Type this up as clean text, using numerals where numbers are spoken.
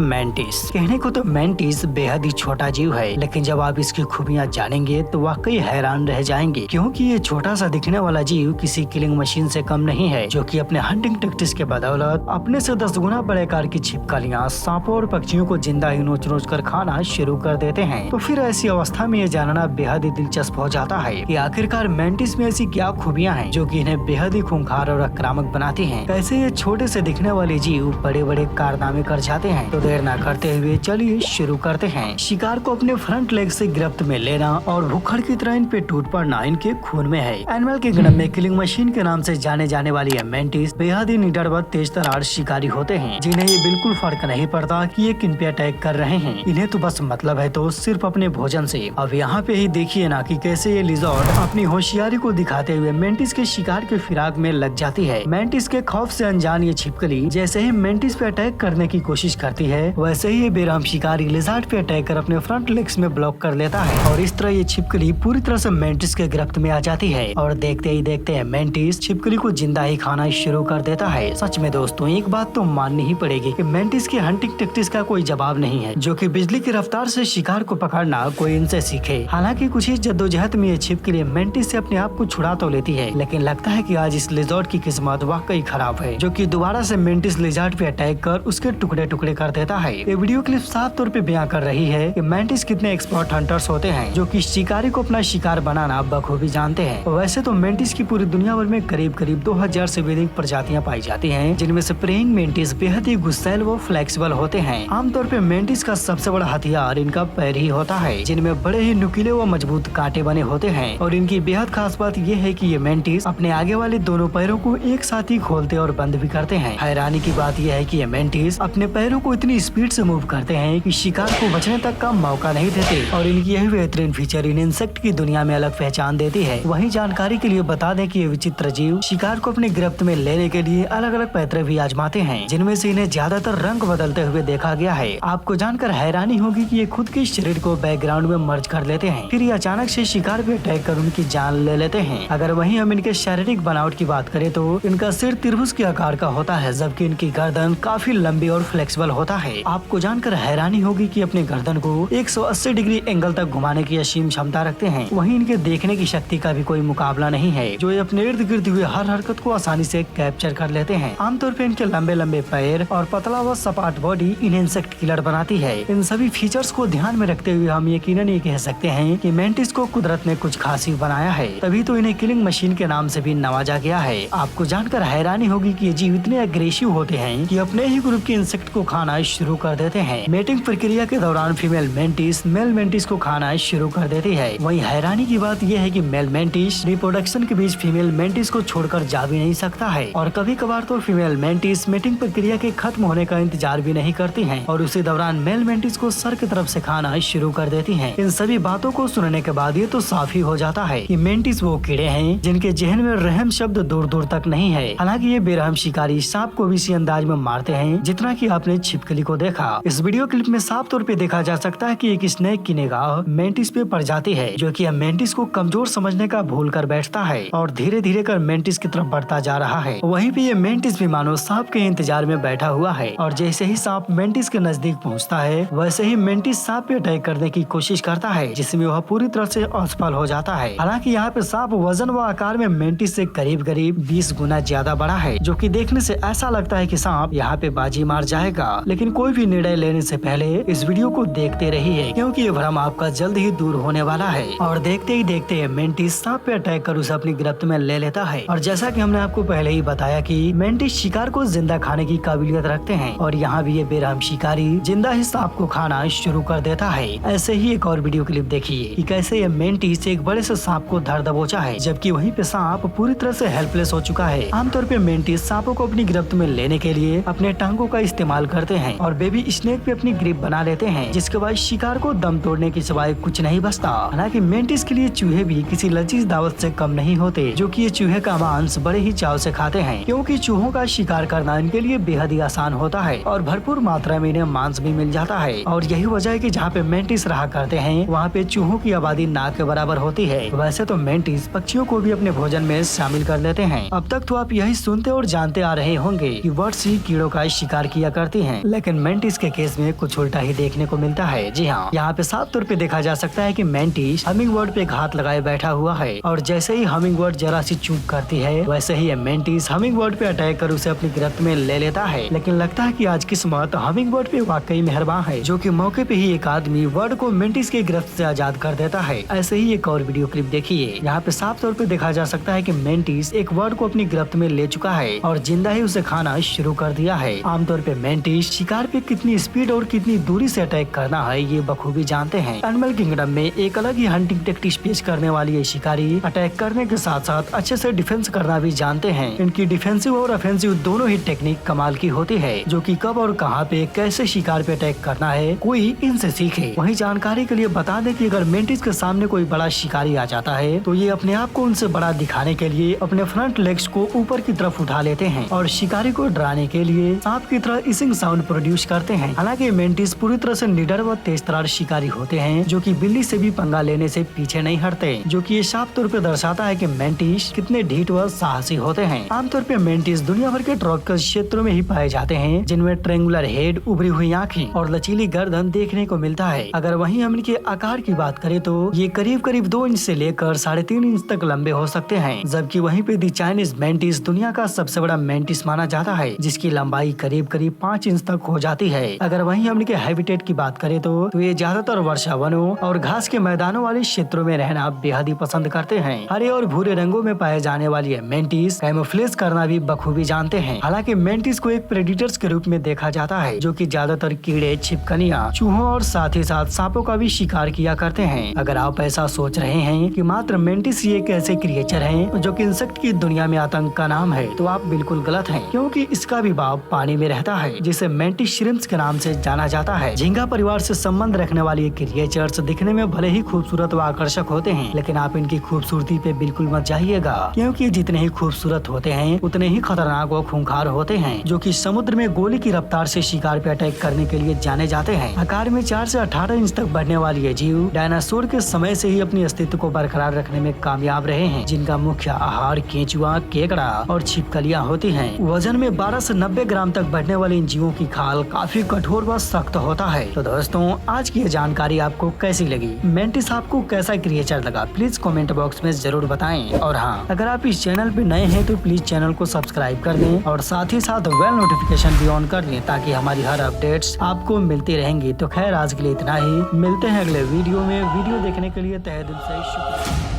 Mantis. कहने को तो मेंटिस बेहद ही छोटा जीव है, लेकिन जब आप इसकी खूबियाँ जानेंगे तो वाकई हैरान रह जाएंगे, क्योंकि ये छोटा सा दिखने वाला जीव किसी किलिंग मशीन से कम नहीं है, जो कि अपने हंटिंग टैक्टिक्स के बदौलत अपने से 10 गुना बड़े आकार की छिपकलियाँ, सांपों और पक्षियों को जिंदा ही नोच नोच कर खाना शुरू कर देते हैं। तो फिर ऐसी अवस्था में ये जानना बेहद ही दिलचस्प हो जाता है कि आखिरकार मेंटिस में ऐसी क्या खूबियाँ हैं जो कि इन्हें बेहद ही खूंखार और आक्रामक बनाती हैं। कैसे ये छोटे से दिखने वाले जीव बड़े बड़े कारनामे कर जाते हैं। तो देर न करते हुए चलिए शुरू करते हैं। शिकार को अपने फ्रंट लेग से गिरफ्त में लेना और भूखड़ की तरह इन पे टूट पड़ना इनके खून में है। एनिमल के गणम में किलिंग मशीन के नाम से जाने जाने वाली ये मेंटिस बेहद ही निडर व तेज तरार शिकारी होते हैं, जिन्हें ये बिल्कुल फर्क नहीं पड़ता कि ये किन पे अटैक कर रहे हैं। इन्हें तो बस मतलब है तो सिर्फ अपने भोजन से। अब यहाँ पे ही देखिए ना कि कैसे ये लिजर्ड अपनी होशियारी को दिखाते हुए मेंटिस के शिकार के फिराक में लग जाती है। मेंटिस के खौफ से अनजान ये छिपकली जैसे ही मेंटिस पे अटैक करने की कोशिश करती है, वैसे ही ये बेरहम शिकारी लिजर्ड पे अटैक कर अपने फ्रंट लेग्स में ब्लॉक कर लेता है और इस तरह ये छिपकली पूरी तरह से मेंटिस के गिरफ्त में आ जाती है और देखते ही देखते मेंटिस छिपकली को जिंदा ही खाना शुरू कर देता है। सच में दोस्तों, एक बात तो माननी ही पड़ेगी कि मेंटिस की हंटिंग टैक्टिक्स का कोई जवाब नहीं है, जो कि बिजली की रफ्तार से शिकार को पकड़ना कोई इनसे सीखे। हालांकि कुछ ही जद्दोजहद में ये छिपकली मेंटिस से अपने आप को छुड़ा तो लेती है, लेकिन लगता है कि आज इस लिजर्ड की किस्मत वाकई खराब है, जो कि दोबारा से मेंटिस लिजर्ड पे अटैक कर उसके टुकड़े टुकड़े कर देता है। ये वीडियो क्लिप साफ तौर पे बयां कर रही है कि मेंटिस कितने एक्सपर्ट हंटर्स होते हैं, जो कि शिकारी को अपना शिकार बनाना बखूबी जानते हैं। वैसे तो मेंटिस की पूरी दुनिया भर में करीब करीब 2000 से भी अधिक प्रजातियां पाई जाती हैं, जिनमें से प्रेइंग मेंटिस बेहद ही गुस्सैल व फ्लेक्सिबल होते हैं। आमतौर पे मेंटिस का सबसे बड़ा हथियार इनका पैर ही होता है, जिनमें बड़े ही नुकीले व मजबूत कांटे बने होते हैं। और इनकी बेहद खास बात ये है कि ये मेंटिस अपने आगे वाले दोनों पैरों को एक साथ ही खोलते और बंद भी करते हैं। हैरानी की बात यह है कि ये मेंटिस अपने पैरों को इतनी स्पीड से मूव करते हैं कि शिकार को बचने तक का मौका नहीं देते, और इनकी यही बेहतरीन फीचर इन इंसेक्ट की दुनिया में अलग पहचान देती है। वहीं जानकारी के लिए बता दें कि ये विचित्र जीव शिकार को अपने गिरफ्त में लेने के लिए अलग अलग पैतरे भी आजमाते हैं, जिनमें से इन्हें ज्यादातर रंग बदलते हुए देखा गया है। आपको जानकर हैरानी होगी कि ये खुद के शरीर को बैकग्राउंड में मर्ज कर लेते हैं, फिर ये अचानक से शिकार पे अटैक कर उनकी जान ले लेते हैं। अगर वहीं हम इनके शारीरिक बनावट की बात करें तो इनका सिर त्रिभुज के आकार का होता है, जबकि इनकी गर्दन काफी लंबी और फ्लेक्सिबल होता है। आपको जानकर हैरानी होगी कि अपने गर्दन को 180 डिग्री एंगल तक घुमाने की असीम क्षमता रखते हैं। वहीं इनके देखने की शक्ति का भी कोई मुकाबला नहीं है, जो ये अपने इर्द गिर्द हुए हर हरकत को आसानी से कैप्चर कर लेते हैं। आमतौर पर इनके लंबे लंबे पैर और पतला व सपाट बॉडी इन्हें इंसेक्ट किलर बनाती है। इन सभी फीचर्स को ध्यान में रखते हुए हम यकीनन ये कह सकते हैं कि मेंटिस को कुदरत ने कुछ खास ही बनाया है, तभी तो इन्हें किलिंग मशीन के नाम से भी नवाजा गया है। आपको जानकर हैरानी होगी कि ये जीव इतने अग्रेसिव होते हैं कि अपने ही ग्रुप के इंसेक्ट को खाना शुरू कर देते हैं। मेटिंग प्रक्रिया के दौरान फीमेल मेंटिस मेल मेंटिस को खाना शुरू कर देती है। वहीं हैरानी की बात यह है कि मेल मेंटिस रिप्रोडक्शन के बीच फीमेल मेंटिस को छोड़कर जा भी नहीं सकता है, और कभी कभार तो फीमेल मेंटिस मेटिंग प्रक्रिया के खत्म होने का इंतजार भी नहीं करती हैं, और उसी दौरान मेल मेंटिस को सर की तरफ से खाना शुरू कर देती हैं। इन सभी बातों को सुनने के बाद ये तो साफ ही हो जाता है कि मेंटिस वो कीड़े हैं जिनके जहन में रहम शब्द दूर दूर तक नहीं है। हालांकि ये बेरहम शिकारी सांप को भी इसी अंदाज में मारते हैं जितना कि आपने छिपकली को देखा। इस वीडियो क्लिप में साफ तौर पे देखा जा सकता है कि एक स्नेक की निगाह मेंटिस पे पड़ जाती है, जो कि मेंटिस को कमजोर समझने का भूल कर बैठता है और धीरे धीरे कर मेंटिस की तरफ बढ़ता जा रहा है। वहीं पे ये मेंटिस भी मानो सांप के इंतजार में बैठा हुआ है, और जैसे ही सांप मेंटिस के नजदीक पहुंचता है, वैसे ही मेंटिस सांप पे अटैक करने की कोशिश करता है, जिसमें वह पूरी तरह से असफल हो जाता है। हालांकि यहाँ पे सांप वजन व आकार में मेंटिस से करीब करीब 20 गुना ज्यादा बड़ा है, जो कि देखने से ऐसा लगता है कि सांप यहाँ पे बाजी मार जाएगा। लेकिन कोई भी निर्णय लेने से पहले इस वीडियो को देखते रहिए, क्योंकि ये भ्रम आपका जल्द ही दूर होने वाला है। और देखते ही देखते मेंटिस सांप पे अटैक कर उसे अपनी गिरफ्त में ले लेता है। और जैसा कि हमने आपको पहले ही बताया कि मेंटिस शिकार को जिंदा खाने की काबिलियत रखते हैं, और यहाँ भी ये बेरहम शिकारी जिंदा ही सांप को खाना शुरू कर देता है। ऐसे ही एक और वीडियो क्लिप देखिए कि कैसे ये मेंटिस एक बड़े से सांप को धर दबोचा है, जबकि वहीं पे सांप पूरी तरह से हेल्पलेस हो चुका है। आमतौर पे मेंटिस सांपों को अपनी गिरफ्त में लेने के लिए अपने टांगों का इस्तेमाल करते हैं और बेबी स्नेक पे अपनी ग्रिप बना लेते हैं, जिसके बाद शिकार को दम तोड़ने के सिवाय कुछ नहीं बचता। हालांकि मेंटिस के लिए चूहे भी किसी लजीज दावत से कम नहीं होते, जो कि ये चूहे का मांस बड़े ही चाव से खाते हैं, क्योंकि चूहों का शिकार करना इनके लिए बेहद ही आसान होता है और भरपूर मात्रा में इन्हें मांस भी मिल जाता है। और यही वजह है कि जहाँ पे मेंटिस रहा करते हैं, वहाँ पे चूहों की आबादी ना के बराबर होती है। वैसे तो मेंटिस पक्षियों को भी अपने भोजन में शामिल कर लेते हैं। अब तक तो आप यही सुनते और जानते आ रहे होंगे कि बर्ड्स ही कीड़ों का शिकार किया करती हैं, लेकिन लेकिन मेंटिस के केस में कुछ उल्टा ही देखने को मिलता है। जी हाँ, यहाँ पे साफ तौर पे देखा जा सकता है कि मेंटिस हमिंग बर्ड पे एक हाथ लगाए बैठा हुआ है और जैसे ही हमिंग बर्ड जरा सी चूक करती है वैसे ही मेंटिस हमिंग बर्ड पे अटैक कर उसे अपनी गिरफ्त में ले लेता है। लेकिन लगता है कि आज किस्मत हमिंग बर्ड पे वाकई मेहरबान है, जो कि मौके पे ही एक आदमी बर्ड को मेंटिस की गिरफ्त से आजाद कर देता है। ऐसे ही एक और वीडियो क्लिप देखिए। यहाँ पे साफ तौर पे देखा जा सकता है कि मेंटिस एक बर्ड को अपनी गिरफ्त में ले चुका है और जिंदा ही उसे खाना शुरू कर दिया है। आमतौर पे मेंटिस शिकार पे कितनी स्पीड और कितनी दूरी से अटैक करना है ये बखूबी जानते हैं। एनिमल किंगडम में एक अलग ही हंटिंग टेक्टिक्स पेश करने वाली ये शिकारी अटैक करने के साथ साथ अच्छे से डिफेंस करना भी जानते हैं। इनकी डिफेंसिव और ऑफेंसिव दोनों ही टेक्निक कमाल की होती है, जो कि कब और कहां पे कैसे शिकार पे अटैक करना है कोई इनसे सीखे। वहीं जानकारी के लिए बता दें कि अगर मेंटिस के सामने कोई बड़ा शिकारी आ जाता है तो ये अपने आप को उनसे बड़ा दिखाने के लिए अपने फ्रंट लेग्स को ऊपर की तरफ उठा लेते हैं और शिकारी को डराने के लिए सांप की तरह हिसिंग साउंड प्रोड्यूस करते हैं। हालांकि मेंटिस पूरी तरह से निडर व तेज तरार शिकारी होते हैं, जो कि बिल्ली से भी पंगा लेने से पीछे नहीं हटते, जो कि ये साफ तौर पे दर्शाता है कि मेंटिस कितने ढीठ व साहसी होते हैं। आमतौर पे मेंटिस दुनिया भर के ट्रॉपिकल क्षेत्रों में ही पाए जाते हैं, जिनमें ट्रेंगुलर हेड, उभरी हुई आँखें और लचीली गर्दन देखने को मिलता है। अगर वहीं हम इनके आकार की बात करें तो ये करीब करीब 2 इंच से लेकर 3.5 इंच तक लंबे हो सकते हैं, जबकि वहीं पे दी चाइनीज मेंटिस दुनिया का सबसे बड़ा मेंटिस माना जाता है, जिसकी लंबाई करीब करीब 5 इंच तक हो जाती है। अगर वहीं हम इनके हैबिटेट की बात करें तो ये ज्यादातर वर्षा वनों और घास के मैदानों वाले क्षेत्रों में रहना बेहद ही पसंद करते हैं। हरे और भूरे रंगों में पाए जाने वाली मेंटिस कैमोफ्लेज करना भी बखूबी जानते हैं। हालांकि मेंटिस को एक प्रेडिटर्स के रूप में देखा जाता है, जो कि ज्यादातर कीड़े, छिपकलियां, चूहों और साथ ही साथ सांपों का भी शिकार किया करते हैं। अगर आप ऐसा सोच रहे हैं कि मात्र मेंटिस ही एक ऐसे क्रिएचर हैं जो कि इंसेक्ट की दुनिया में आतंक का नाम है, तो आप बिल्कुल गलत हैं, क्योंकि इसका भी भाव पानी में रहता है, जिसे मेंटिस श्रिम्प्स के नाम से जाना जाता है। झींगा परिवार से संबंध रखने वाली ये क्रिएचर्स दिखने में भले ही खूबसूरत व आकर्षक होते हैं, लेकिन आप इनकी खूबसूरती पे बिल्कुल मत जाइएगा, क्योंकि जितने ही खूबसूरत होते हैं उतने ही खतरनाक व खूंखार होते हैं, जो कि समुद्र में गोली की रफ्तार से शिकार पे अटैक करने के लिए जाने जाते हैं। आकार में 4 से 18 इंच तक बढ़ने वाली ये जीव डायनासोर के समय से ही अपनी अस्तित्व को बरकरार रखने में कामयाब रहे हैं, जिनका मुख्य आहार केंचुआ, केकड़ा और छिपकलियां होती हैं। वजन में 12 से 90 ग्राम तक बढ़ने वाले इन जीवों की खाल काफी कठोर व सख्त होता है। तो दोस्तों, आज की ये जानकारी आपको कैसी लगी? मेंटिस आपको कैसा क्रिएचर लगा? प्लीज कमेंट बॉक्स में जरूर बताएं। और हाँ, अगर आप इस चैनल पे नए हैं तो प्लीज चैनल को सब्सक्राइब कर दें और साथ ही साथ बेल नोटिफिकेशन भी ऑन कर लें, ताकि हमारी हर अपडेट्स आपको मिलती रहेंगी। तो खैर, आज के लिए इतना ही। मिलते हैं अगले वीडियो में। वीडियो देखने के लिए तहे दिल से शुक्रिया।